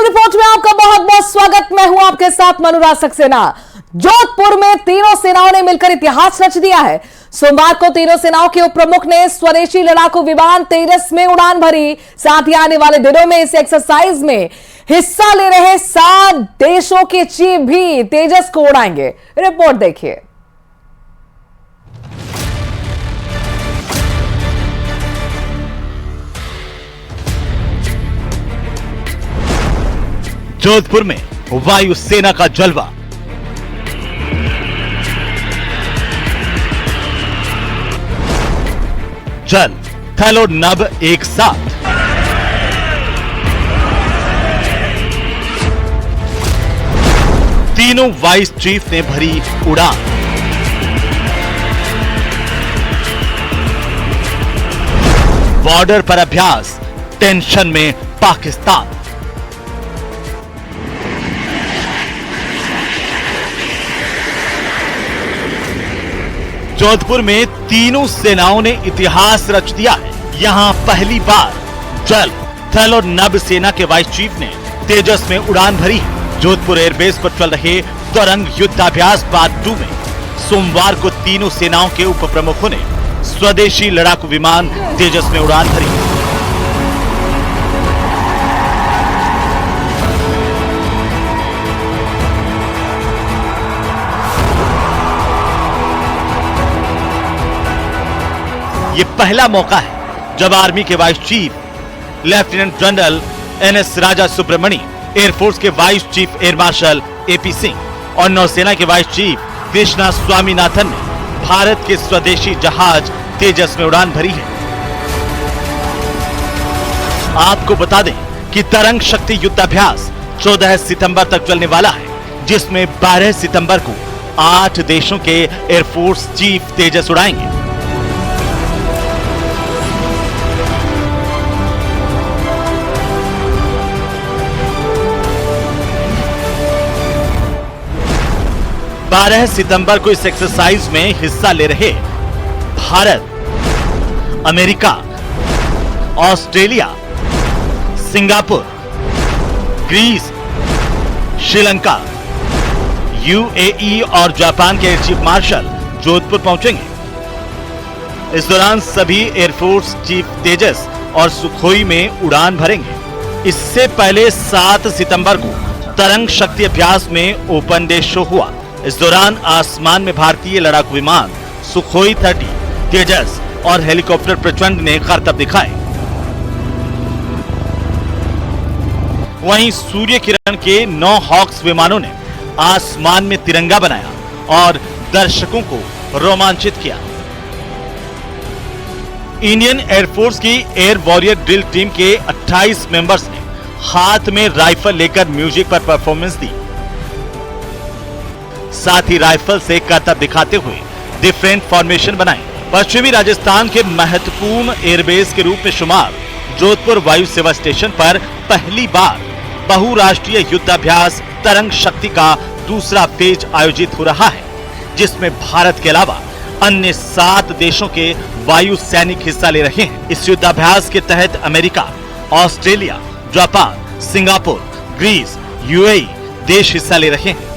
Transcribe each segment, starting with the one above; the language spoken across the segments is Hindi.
स्पेशल रिपोर्ट में आपका बहुत बहुत स्वागत। मैं हूं आपके साथ मनुराज सक्सेना। जोधपुर में तीनों सेनाओं ने मिलकर इतिहास रच दिया है। सोमवार को तीनों सेनाओं के उप प्रमुख ने स्वदेशी लड़ाकू विमान तेजस में उड़ान भरी। साथ ही आने वाले दिनों में इस एक्सरसाइज में हिस्सा ले रहे 7 देशों के चीफ भी तेजस को उड़ाएंगे। रिपोर्ट देखिए। जोधपुर में वायुसेना का जलवा। जल, थल और नभ एक साथ। तीनों वाइस चीफ ने भरी उड़ान। बॉर्डर पर अभ्यास, टेंशन में पाकिस्तान। जोधपुर में तीनों सेनाओं ने इतिहास रच दिया है। यहां पहली बार जल, थल और नभ सेना के वाइस चीफ ने तेजस में उड़ान भरी है। जोधपुर एयरबेस पर चल रहे तरंग युद्धाभ्यास पार्ट 2 में सोमवार को तीनों सेनाओं के उप प्रमुखों ने स्वदेशी लड़ाकू विमान तेजस में उड़ान भरी। ये पहला मौका है जब आर्मी के vice chief lieutenant general NS Raja Subramani, air force के vice chief air marshal AP Singh और नौसेना के वाइस चीफ कृष्णा स्वामीनाथन ने भारत के स्वदेशी जहाज तेजस में उड़ान भरी है। आपको बता दें कि तरंग शक्ति युद्धाभ्यास 14 सितंबर तक चलने वाला है, जिसमें 12 सितंबर को 8 देशों के एयरफोर्स चीफ तेजस उड़ाएंगे। सितंबर को इस एक्सरसाइज में हिस्सा ले रहे Bharat, America, Australia, Singapore, Greece, Sri Lanka, UAE और जापान के एयर चीफ मार्शल जोधपुर पहुंचेंगे। इस दौरान सभी एयरफोर्स चीफ तेजस और सुखोई में उड़ान भरेंगे। इससे पहले 7 सितंबर को तरंग शक्ति अभ्यास में ओपन डे शो हुआ। इस दौरान आसमान में भारतीय लड़ाकू विमान सुखोई 30, तेजस और हेलीकॉप्टर प्रचंड ने करतब दिखाए। वहीं सूर्य किरण के 9 हॉक्स विमानों ने आसमान में तिरंगा बनाया और दर्शकों को रोमांचित किया। इंडियन एयरफोर्स की एयर वॉरियर ड्रिल टीम के 28 मेंबर्स ने हाथ में राइफल लेकर म्यूजिक पर परफॉर्मेंस दी। साथ ही राइफल से करतब दिखाते हुए डिफरेंट फॉर्मेशन बनाए। पश्चिमी राजस्थान के महत्वपूर्ण एयरबेस के रूप में शुमार जोधपुर वायु सेवा स्टेशन पर पहली बार बहुराष्ट्रीय युद्धाभ्यास तरंग शक्ति का दूसरा फेज आयोजित हो रहा है, जिसमें भारत के अलावा अन्य 7 देशों के वायु सैनिक हिस्सा ले रहे हैं। इस युद्धाभ्यास के तहत America, Australia, Japan, Singapore, Greece, UAE देश हिस्सा ले रहे हैं,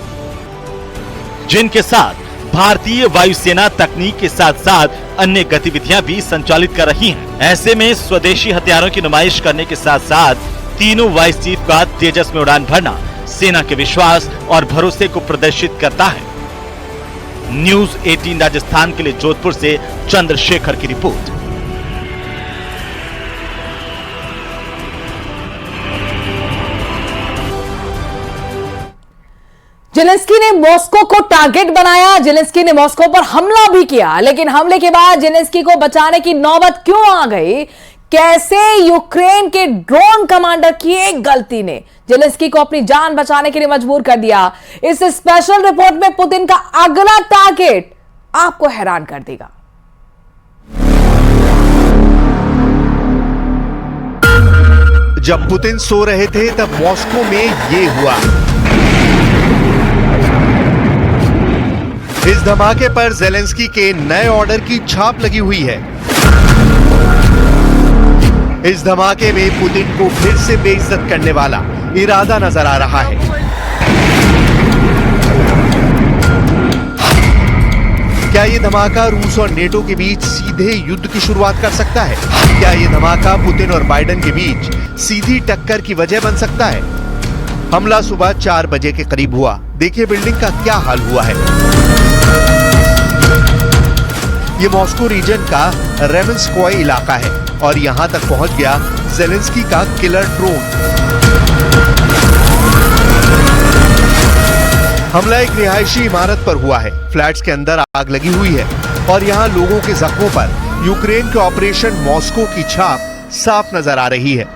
जिनके साथ भारतीय वायुसेना तकनीक के साथ साथ अन्य गतिविधियां भी संचालित कर रही हैं। ऐसे में स्वदेशी हथियारों की नुमाइश करने के साथ साथ तीनों वाइस चीफ का तेजस में उड़ान भरना सेना के विश्वास और भरोसे को प्रदर्शित करता है। न्यूज़ 18 राजस्थान के लिए जोधपुर से चंद्रशेखर की रिपोर्ट। जेलेंस्की ने मॉस्को को टारगेट बनाया। जेलेंस्की ने मॉस्को पर हमला भी किया, लेकिन हमले के बाद जेलेंस्की को बचाने की नौबत क्यों आ गई? कैसे यूक्रेन के ड्रोन कमांडर की एक गलती ने जेलेंस्की को अपनी जान बचाने के लिए मजबूर कर दिया? इस स्पेशल रिपोर्ट में पुतिन का अगला टारगेट आपको हैरान कर देगा। जब पुतिन सो रहे थे तब मॉस्को में ये हुआ। इस धमाके पर जेलेंस्की के नए ऑर्डर की छाप लगी हुई है। इस धमाके में पुतिन को फिर से बेइज्जत करने वाला इरादा नजर आ रहा है। क्या ये धमाका रूस और नेटो के बीच सीधे युद्ध की शुरुआत कर सकता है? क्या ये धमाका पुतिन और बाइडेन के बीच सीधी टक्कर की वजह बन सकता है? हमला सुबह 4 बजे के करीब हुआ। देखिए बिल्डिंग का क्या हाल हुआ है। ये मॉस्को रीजन का रेमेंस्कोय इलाका है और यहां तक पहुंच गया ज़ेलेंस्की का किलर ड्रोन। हमला एक रिहायशी इमारत पर हुआ है। फ्लैट्स के अंदर आग लगी हुई है और यहाँ लोगों के जख्मों पर यूक्रेन के ऑपरेशन मॉस्को की छाप साफ नजर आ रही है।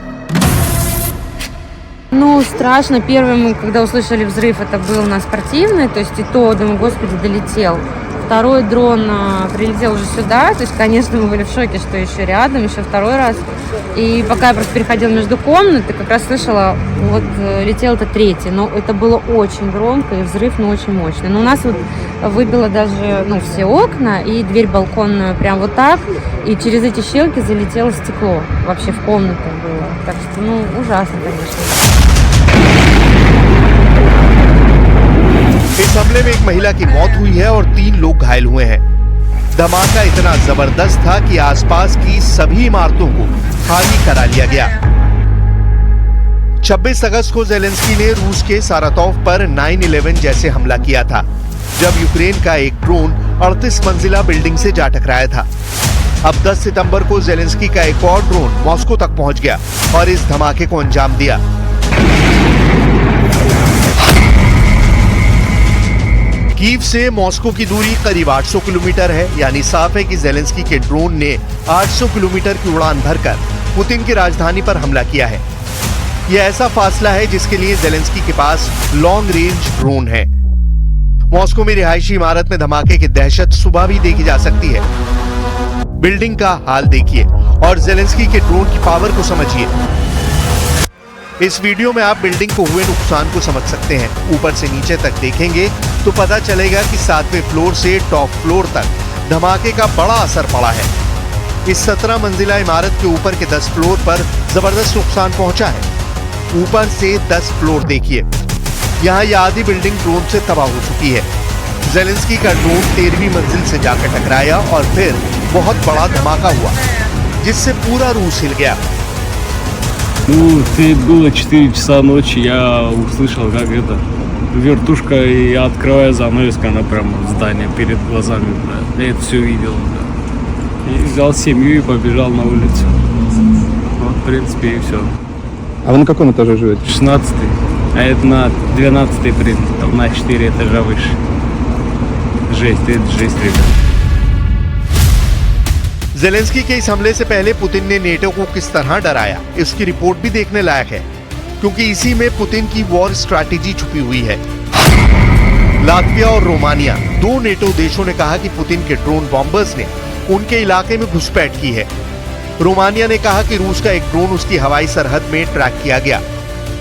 Ну, страшно. Первый мы, когда услышали взрыв, это был на спортивной, то есть и то, думаю, господи, долетел. Второй дрон прилетел уже сюда, то есть, конечно, мы были в шоке, что еще рядом, еще второй раз. И пока я просто переходила между комнат, и как раз слышала, вот летел это третий, но это было очень громко, и взрыв, ну, очень мощный. Но у нас вот выбило даже, ну, все окна, и дверь балконную прям вот так, и через эти щелки залетело стекло, вообще в комнату было. Так что, ну, ужасно, конечно. इस हमले में एक महिला की मौत हुई है और 3 लोग घायल हुए हैं। धमाका इतना जबरदस्त था कि आसपास की सभी इमारतों को खाली करा लिया गया। 26 अगस्त को ज़ेलेंस्की ने रूस के सारातोव पर 9/11 जैसे हमला किया था, जब यूक्रेन का एक ड्रोन 38 मंजिला बिल्डिंग से जा टकराया था। अब 10 सितंबर को ज़ेलेंस्की का एक और ड्रोन मॉस्को तक पहुंच गया और इस धमाके को अंजाम दिया। कीव से मॉस्को की दूरी करीब 800 किलोमीटर है, यानी साफ है कि ज़ेलेंस्की के ड्रोन ने 800 किलोमीटर की उड़ान भरकर पुतिन की राजधानी पर हमला किया है। यह ऐसा फासला है जिसके लिए ज़ेलेंस्की के पास लॉन्ग रेंज ड्रोन है। मॉस्को में रिहायशी इमारत में धमाके की दहशत सुबह भी देखी जा सकती है। बिल्डिंग का हाल देखिए और ज़ेलेंस्की के ड्रोन की पावर को समझिए। इस वीडियो में आप बिल्डिंग को हुए नुकसान को समझ सकते हैं। ऊपर से नीचे तक देखेंगे तो पता चलेगा कि 7वें फ्लोर से टॉप फ्लोर तक धमाके का बड़ा असर पड़ा है। इस 17 मंजिला इमारत के ऊपर के 10 फ्लोर पर जबरदस्त नुकसान पहुंचा है। ऊपर से 10 फ्लोर देखिए, यहाँ यह आधी बिल्डिंग ड्रोन से तबाह हो चुकी है। ज़ेलेंस्की का ड्रोन 13वीं मंजिल से जाकर टकराया और फिर बहुत बड़ा धमाका हुआ, जिससे पूरा रूस हिल गया। Ну, это было 4 часа ночи, я услышал, как это вертушка, и я открываю занавеску, она прямо в здание перед глазами, да. Я это все видел, да. И взял семью и побежал на улицу. Вот, в принципе, и все. А вы на каком этаже живете? 16-й, а это на 12-й, там на 4 этажа выше. Жесть, это жесть, ребят. ज़ेलेंस्की के इस हमले से पहले पुतिन ने नेटो को किस तरह डराया, इसकी रिपोर्ट भी देखने लायक है, क्योंकि इसी में पुतिन की वॉर स्ट्रैटेजी छुपी हुई है। लात्विया और रोमानिया, 2 नेटो देशों ने कहा कि पुतिन के ड्रोन बॉम्बर्स ने उनके इलाके में घुसपैठ की है। रोमानिया ने कहा कि रूस का एक ड्रोन उसकी हवाई सरहद में ट्रैक किया गया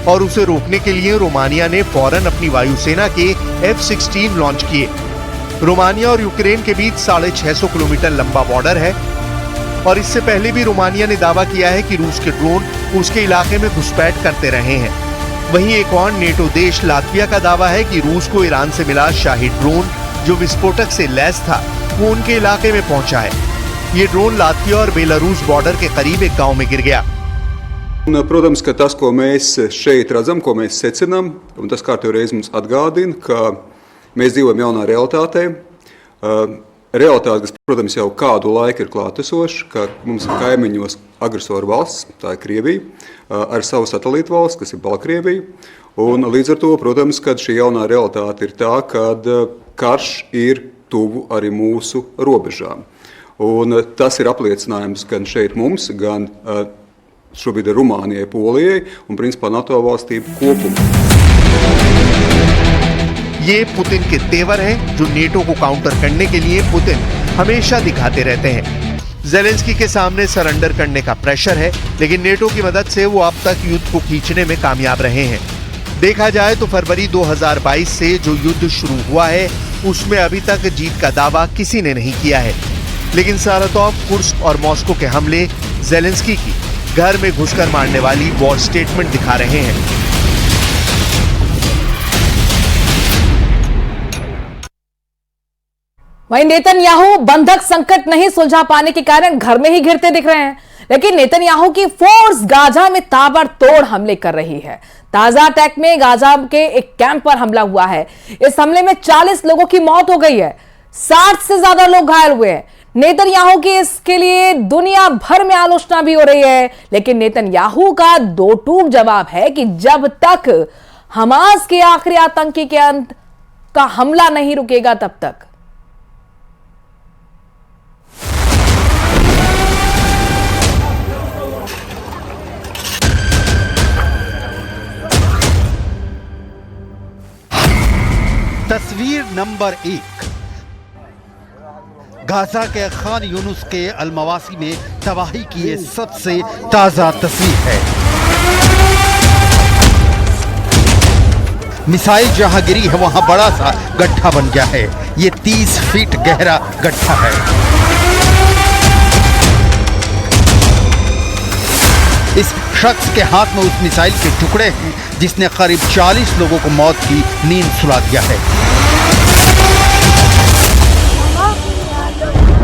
और उसे रोकने के लिए रोमानिया ने फौरन अपनी वायुसेना के F-16 लॉन्च किए। रोमानिया और यूक्रेन के बीच 650 किलोमीटर लंबा बॉर्डर है और इससे पहले भी रोमानिया ने दावा किया है कि रूस के ड्रोन उसके इलाके में घुसपैठ करते रहे हैं। वहीं एक और नेटो देश लात्विया का दावा है कि रूस को ईरान से मिला शाही ड्रोन, जो विस्फोटक से लैस था, वो उनके इलाके में पहुंचा है। ये ड्रोन लात्विया और बेलारूस बॉर्डर के करीब एक गांव में गिर गया। Protams, ka tas, ko mēs šeit redzam, ko mēs secinām, un tas kārtējo reizi mums atgādina, ka mēs dzīvojam jaunā realitātē. Realitāte, kas, protams, jau kādu laiku ir klātesoša, ka mums ir kaimiņos agresoru valsts, tā ir Krievija, ar savu satelītu valsts, kas ir Baltkrievija. Un līdz ar to, protams, kad šī jaunā realitāte ir tā, kad karš ir tuvu arī mūsu robežām. Un tas ir apliecinājums gan šeit mums, gan šobrīd Rumānijai, Polijai un principā NATO valstīm kopumā. ये पुतिन के तेवर हैं जो नेटो को काउंटर करने के लिए पुतिन हमेशा दिखाते रहते हैं। ज़ेलेंस्की के सामने सरेंडर करने का प्रेशर है, लेकिन नेटो की मदद से वो अब तक युद्ध को खींचने में कामयाब रहे हैं। देखा जाए तो फरवरी 2022 से जो युद्ध शुरू हुआ है, उसमें अभी तक जीत का दावा किसी ने नहीं किया है। लेकिन सारातोव, कुर्स्क और मॉस्को के हमले ज़ेलेंस्की की घर में घुसकर मारने वाली वॉर स्टेटमेंट दिखा रहे हैं। वहीं नेतन्याहू बंधक संकट नहीं सुलझा पाने के कारण घर में ही घिरते दिख रहे हैं, लेकिन नेतन्याहू की फोर्स गाजा में ताबड़तोड़ हमले कर रही है। ताजा अटैक में गाजा के एक कैंप पर हमला हुआ है। इस हमले में 40 लोगों की मौत हो गई है, 60 से ज्यादा लोग घायल हुए हैं। नेतन्याहू की इसके लिए दुनिया भर में आलोचना भी हो रही है, लेकिन नेतन्याहू का दो टूक जवाब है कि जब तक हमास के आखिरी आतंकी के अंत का हमला नहीं रुकेगा तब तक। तस्वीर नंबर 1 गाजा के खान यूनुस के अलमवासी में तबाही की ये सबसे ताजा तस्वीर है। मिसाइल जहां गिरी है वहां बड़ा सा गड्ढा बन गया है। ये 30 फीट गहरा गड्ढा है। इस शख्स के हाथ में उस मिसाइल के टुकड़े हैं जिसने करीब 40 लोगों को मौत की नींद सुला दिया है।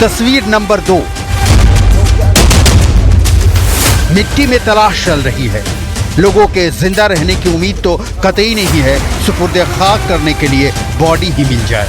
तस्वीर नंबर 2 मिट्टी में तलाश चल रही है। लोगों के जिंदा रहने की उम्मीद तो कतई नहीं है, सुपुर्दे खाक करने के लिए बॉडी ही मिल जाए।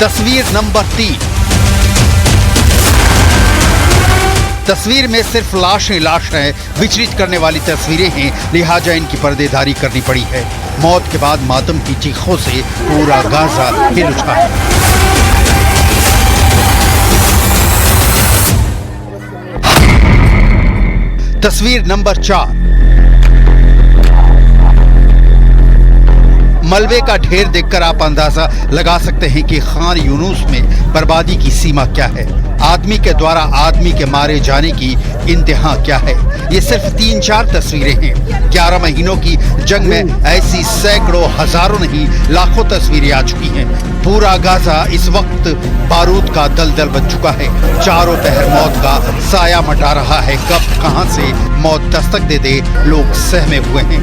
तस्वीर नंबर 3 तस्वीर में सिर्फ लाश है। विचलित करने वाली तस्वीरें हैं, लिहाजा इनकी पर्देदारी करनी पड़ी है। मौत के बाद मातम की चीखों से पूरा गाजा हिल उठा है। तस्वीर नंबर 4 मलबे का ढेर देखकर आप अंदाजा लगा सकते हैं कि खान यूनुस में बर्बादी की सीमा क्या है। आदमी के द्वारा आदमी के मारे जाने की इंतहा क्या है। ये सिर्फ 3-4 तस्वीरें हैं। 11 महीनों की जंग में ऐसी सैकड़ों हजारों नहीं लाखों तस्वीरें आ चुकी हैं। पूरा गाजा इस वक्त बारूद का दलदल बन चुका है। चारों पहर मौत का साया मटा रहा है। कब कहां से मौत दस्तक दे दे लोग सहमे हुए हैं।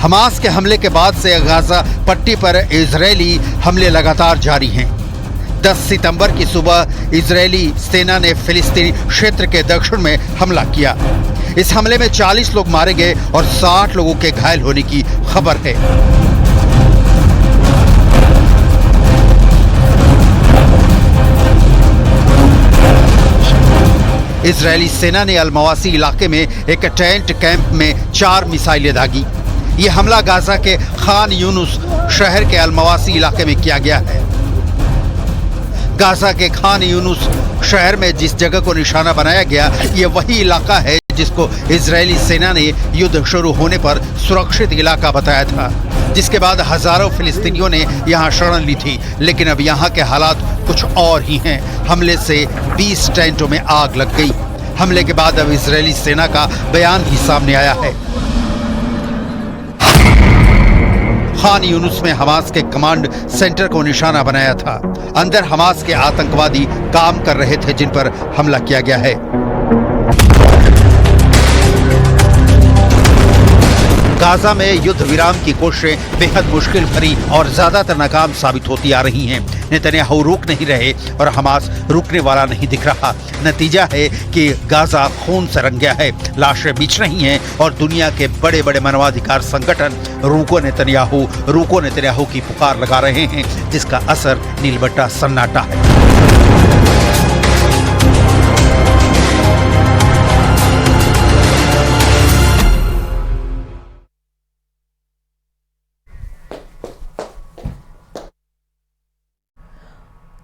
हमास के हमले के बाद से गाजा पट्टी पर इजरायली हमले लगातार जारी हैं। 10 सितंबर की सुबह इजरायली सेना ने फिलिस्तीनी क्षेत्र के दक्षिण में हमला किया। इस हमले में 40 लोग मारे गए और 60 लोगों के घायल होने की खबर है। इजरायली सेना ने अलमवासी इलाके में एक टेंट कैंप में 4 मिसाइलें दागी। ये हमला गाजा के खान यूनुस शहर के अलमवासी इलाके में किया गया है। गाजा के खान यूनुस शहर में जिस जगह को निशाना बनाया गया, ये वही इलाका है जिसको इजरायली सेना ने युद्ध शुरू होने पर सुरक्षित इलाका बताया था, जिसके बाद हजारों फिलिस्तीनियों ने यहाँ शरण ली थी। लेकिन अब यहाँ के हालात कुछ और ही हैं। हमले से 20 टेंटों में आग लग गई। हमले के बाद अब इजरायली सेना का बयान भी सामने आया है। खान यूनुस में हमास के कमांड सेंटर को निशाना बनाया था। अंदर हमास के आतंकवादी काम कर रहे थे जिन पर हमला किया गया है। गाजा में युद्ध विराम की कोशिशें बेहद मुश्किल भरी और ज्यादातर नाकाम साबित होती आ रही हैं। नेतन्याहू रुक नहीं रहे और हमास रुकने वाला नहीं दिख रहा। नतीजा है कि गाजा खून से रंग गया है, लाशें बिछ रही हैं और दुनिया के बड़े बड़े मानवाधिकार संगठन रुको नेतन्याहू की पुकार लगा रहे हैं, जिसका असर नीलबट्टा सन्नाटा है।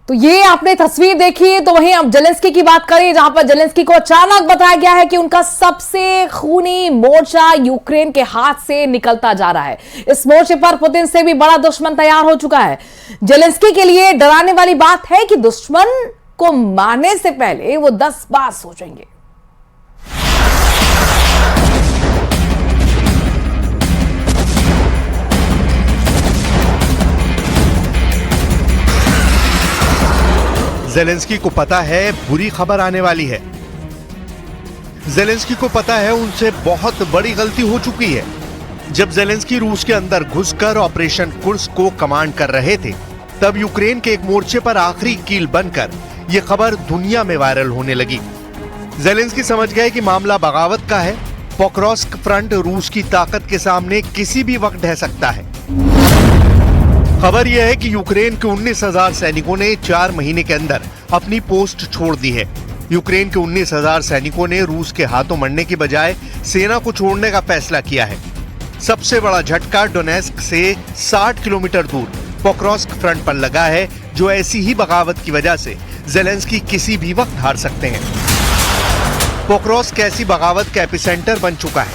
तो ये आपने तस्वीर देखी। तो वहीं अब जेलेंस्की की बात करें, जहां पर जेलेंस्की को अचानक बताया गया है कि उनका सबसे खूनी मोर्चा यूक्रेन के हाथ से निकलता जा रहा है। इस मोर्चे पर पुतिन से भी बड़ा दुश्मन तैयार हो चुका है। जेलेंस्की के लिए डराने वाली बात है कि दुश्मन को मारने से पहले वो 10 बार सोचेंगे। जेलेंस्की को पता है बुरी खबर आने वाली है। जेलेंस्की को पता है उनसे बहुत बड़ी गलती हो चुकी है। जब जेलेंस्की रूस के अंदर घुसकर ऑपरेशन कुर्स्क को कमांड कर रहे थे, तब यूक्रेन के एक मोर्चे पर आखिरी कील बनकर यह खबर दुनिया में वायरल होने लगी। जेलेंस्की समझ गए कि मामला बगावत का है। पोक्रोव्स्क फ्रंट रूस की ताकत के सामने किसी भी वक्त ढह सकता है। खबर यह है कि यूक्रेन के 19,000 सैनिकों ने 4 महीने के अंदर अपनी पोस्ट छोड़ दी है। यूक्रेन के 19,000 सैनिकों ने रूस के हाथों मरने की बजाय सेना को छोड़ने का फैसला किया है। सबसे बड़ा झटका डोनेस्क से 60 किलोमीटर दूर पोक्रोव्स्क फ्रंट पर लगा है, जो ऐसी ही बगावत की वजह से जेलेंस्की किसी भी वक्त हार सकते हैं। पोक्रोव्स्क ऐसी बगावत का एपिसेंटर बन चुका है।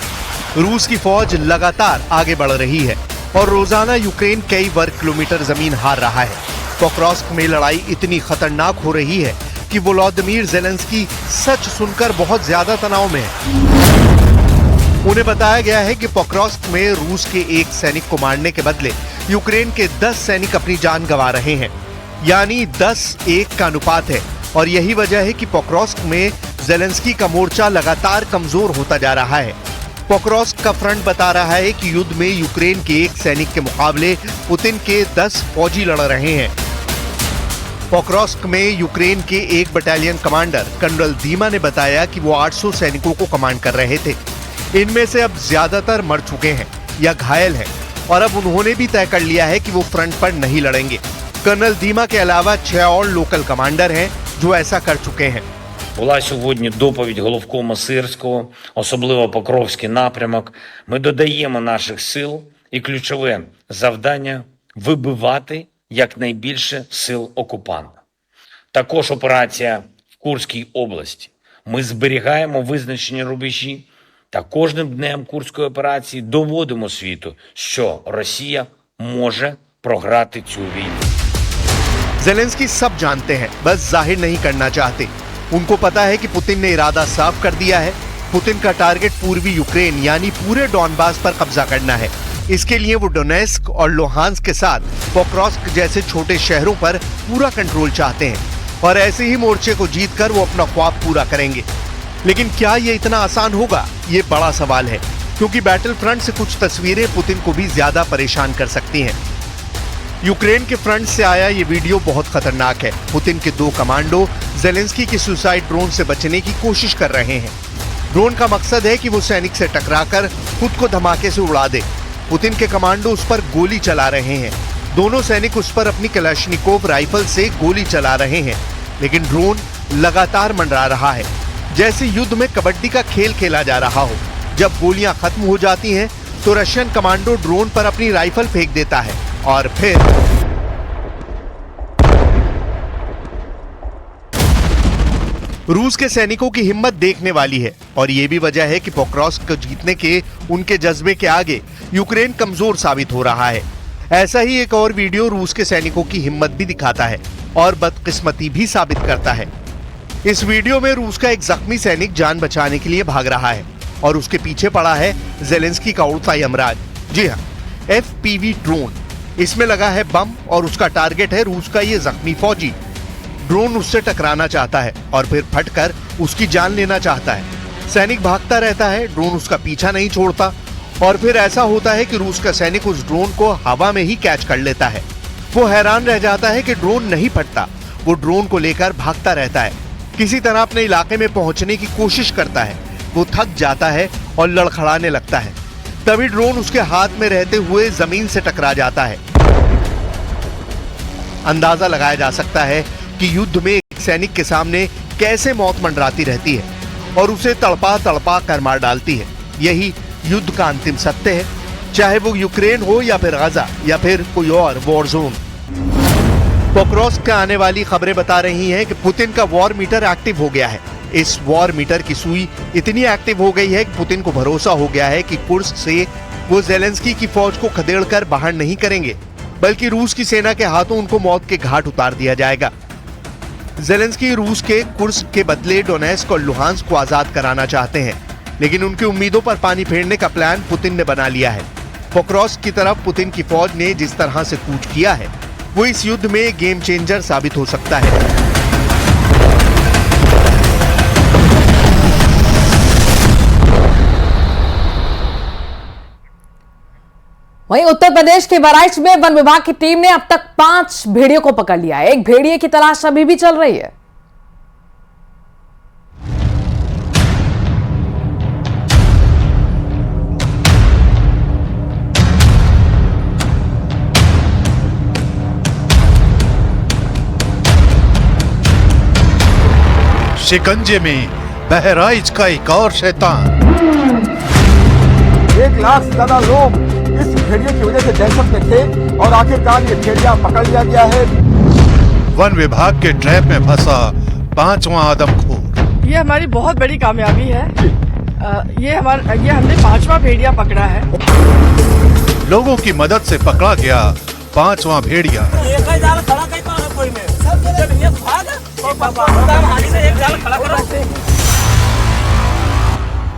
रूस की फौज लगातार आगे बढ़ रही है और रोजाना यूक्रेन कई वर्ग किलोमीटर जमीन हार रहा है। पोक्रोव्स्क में लड़ाई इतनी खतरनाक हो रही है कि वोलोदिमीर ज़ेलेंस्की सच सुनकर बहुत ज्यादा तनाव में है। उन्हें बताया गया है कि पोक्रोव्स्क में रूस के एक सैनिक को मारने के बदले यूक्रेन के 10 सैनिक अपनी जान गंवा रहे हैं, यानी 10-1 का अनुपात है। और यही वजह है कि पोक्रोव्स्क में ज़ेलेंस्की का मोर्चा लगातार कमजोर होता जा रहा है। पोक्रोव्स्क का फ्रंट बता रहा है कि युद्ध में यूक्रेन के एक सैनिक के मुकाबले पुतिन के 10 फौजी लड़ रहे हैं। पोक्रोव्स्क में यूक्रेन के एक बटालियन कमांडर कर्नल दीमा ने बताया कि वो 800 सैनिकों को कमांड कर रहे थे। इनमें से अब ज्यादातर मर चुके हैं या घायल हैं और अब उन्होंने भी तय कर लिया है कि वो फ्रंट पर नहीं लड़ेंगे। कर्नल दीमा के अलावा 6 और लोकल कमांडर हैं जो ऐसा कर चुके हैं। Була сьогодні доповідь головкома Сирського, особливо Покровський напрямок. Ми додаємо наших сил і ключове завдання – вибивати якнайбільше сил окупанта. Також операція в Курській області. Ми зберігаємо визначені рубежі та кожним днем Курської операції доводимо світу, що Росія може програти цю війну. ज़ेलेंस्की सब जानते हैं, बस जाहिर नहीं करना चाहते। उनको पता है कि पुतिन ने इरादा साफ कर दिया है। पुतिन का टारगेट पूर्वी यूक्रेन यानी पूरे डॉनबास पर कब्जा करना है। इसके लिए वो डोनेस्क और लोहांस्क के साथ पोक्रोव्स्क जैसे छोटे शहरों पर पूरा कंट्रोल चाहते हैं और ऐसे ही मोर्चे को जीतकर वो अपना ख्वाब पूरा करेंगे। लेकिन क्या ये इतना आसान होगा, ये बड़ा सवाल है, क्योंकि बैटल फ्रंट से कुछ तस्वीरें पुतिन को भी ज्यादा परेशान कर सकती हैं। यूक्रेन के फ्रंट से आया ये वीडियो बहुत खतरनाक है। पुतिन के 2 कमांडो ज़ेलेंस्की की सुसाइड ड्रोन से बचने की कोशिश कर रहे हैं। ड्रोन का मकसद है कि वो सैनिक से टकराकर खुद को धमाके से उड़ा दे। पुतिन के कमांडो उस पर गोली चला रहे हैं। दोनों सैनिक उस पर अपनी कलाश्निकोव राइफल से गोली चला रहे हैं, लेकिन ड्रोन लगातार मंडरा रहा है, जैसे युद्ध में कबड्डी का खेल खेला जा रहा हो। जब गोलियां खत्म हो जाती हैं तो रशियन कमांडो ड्रोन पर अपनी राइफल फेंक देता है और फिर रूस के सैनिकों की हिम्मत देखने वाली है। और यह भी वजह है कि पोक्रोव्स्क को जीतने के उनके जज्बे के आगे यूक्रेन कमजोर साबित हो रहा है। ऐसा ही एक और वीडियो रूस के सैनिकों की हिम्मत भी दिखाता है और बदकिस्मती भी साबित करता है। इस वीडियो में रूस का एक जख्मी सैनिक जान बचाने के लिए भाग रहा है और उसके पीछे पड़ा है ज़ेलेंस्की का उड़ता यमराज। जी हाँ, FPV ड्रोन। इसमें लगा है बम और उसका टारगेट है रूस का ये जख्मी फौजी। ड्रोन उससे टकराना चाहता है और फिर फटकर उसकी जान लेना चाहता है। सैनिक भागता रहता है, ड्रोन उसका पीछा नहीं छोड़ता और फिर ऐसा होता है कि रूस का सैनिक उस ड्रोन को हवा में ही कैच कर लेता है। वो हैरान रह जाता है कि ड्रोन नहीं फटता। वो ड्रोन को लेकर भागता रहता है, किसी तरह अपने इलाके में पहुंचने की कोशिश करता है। वो थक जाता है और लड़खड़ाने लगता है। तभी ड्रोन उसके हाथ में रहते हुए जमीन से टकरा जाता है। अंदाजा लगाया जा सकता है कि युद्ध में एक सैनिक के सामने कैसे मौत मंडराती रहती है और उसे तड़पा तड़पा कर मार डालती है। यही युद्ध का अंतिम सत्य है, चाहे वो यूक्रेन हो या फिर गाजा या फिर कोई और वॉर जोन। पोक्रोव्स्क से आने वाली खबरें बता रही हैं कि पुतिन का वॉर मीटर एक्टिव हो गया है। इस वॉर मीटर की सुई इतनी एक्टिव हो गई है कि पुतिन को भरोसा हो गया है कि कुर्स्क से वो ज़ेलेंस्की की फौज को खदेड़कर बाहर नहीं करेंगे, बल्कि रूस की सेना के हाथों उनको मौत के घाट उतार दिया जाएगा। ज़ेलेंस्की रूस के कुर्स्क के बदले डोनेस्क और लुहांस्क को आजाद कराना चाहते हैं, लेकिन उनकी उम्मीदों पर पानी फेरने का प्लान पुतिन ने बना लिया है। पोक्रोव्स्क की तरफ पुतिन की फौज ने जिस तरह से कूच किया है, वो इस युद्ध में गेम चेंजर साबित हो सकता है। वहीं उत्तर प्रदेश के बहराइच में वन विभाग की टीम ने अब तक 5 भेड़ियों को पकड़ लिया है। एक भेड़िए की तलाश अभी भी चल रही है। शिकंजे में बहराइच का एक और शैतान। 1 लाख से ज्यादा लोग इस भेड़िए की वजह से दहशत में थे और आखिरकार ये भेड़िया पकड़ लिया गया है। वन विभाग के ट्रैप में फंसा 5वां आदमखोर। ये हमारी बहुत बड़ी कामयाबी है। ये हमने 5वां भेड़िया पकड़ा है। लोगों की मदद से पकड़ा गया 5वां भेड़िया।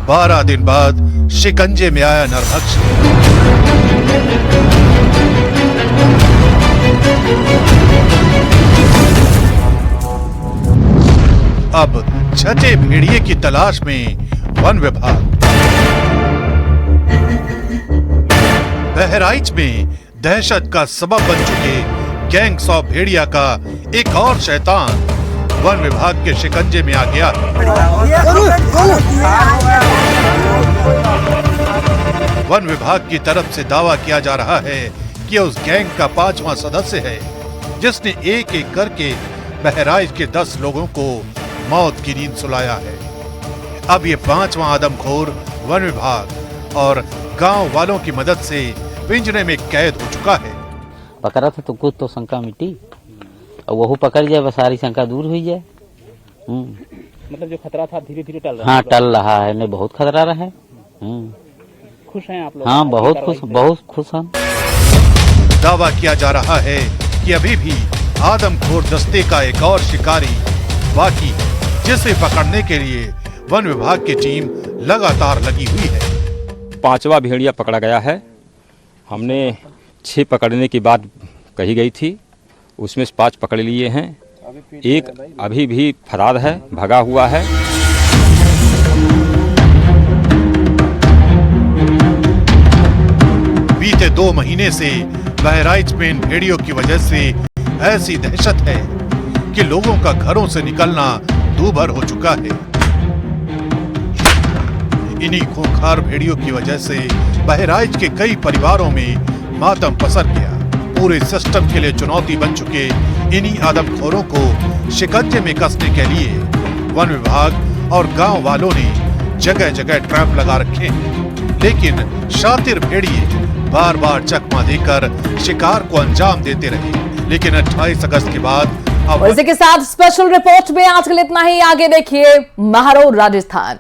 12 दिन बाद शिकंजे में आया नरभक्षी। अब छठे भेड़िए की तलाश में वन विभाग। बहराइच में दहशत का सबब बन चुके गैंग्स ऑफ भेड़िया का एक और शैतान वन विभाग के शिकंजे में आ गया। वन विभाग की तरफ से दावा किया जा रहा है कि उस गैंग का 5वां सदस्य है, जिसने एक एक करके बहराइच के 10 लोगों को मौत की नींद सुलाया है। अब ये 5वां आदमखोर वन विभाग और गांव वालों की मदद से पिंजरे में कैद हो चुका है। पकड़ा था तो कुछ तो शंका मिटी और वह पकड़ जाए, बस सारी शंका दूर हुई जाए। मतलब जो खतरा था धीरे धीरे टल रहा है। हाँ, टल रहा है। नहीं, बहुत खतरा रहा है। खुश हैं आप लोग? हाँ, बहुत खुश हैं। दावा किया जा रहा है कि अभी भी आदमखोर दस्ते का एक और शिकारी बाकी, जिसे पकड़ने के लिए वन विभाग की टीम लगातार लगी हुई है। 5वां भेड़िया पकड़ा गया है। हमने 6 पकड़ने की बात कही गई थी, उसमें से 5 पकड़ लिए हैं। एक अभी भी फरार है, भगा हुआ है। बीते 2 महीने से बहराइच में इन भेड़ियों की वजह से ऐसी दहशत है कि लोगों का घरों से निकलना दूभर हो चुका है। इन्हीं खूंखार भेड़ियों की वजह से बहराइच के कई परिवारों में मातम पसर गया। पूरे सिस्टम के लिए चुनौती बन चुके इन्हीं आदमखोरों को शिकंजे में कसने के लिए वन विभाग और गांव वालों ने जगह जगह ट्रैप लगा रखे हैं, लेकिन शातिर भेड़िए बार बार चकमा देकर शिकार को अंजाम देते रहे। लेकिन 28 अगस्त के बाद इसी के साथ स्पेशल रिपोर्ट में आज के लिए इतना ही। आगे देखिए महारो राजस्थान।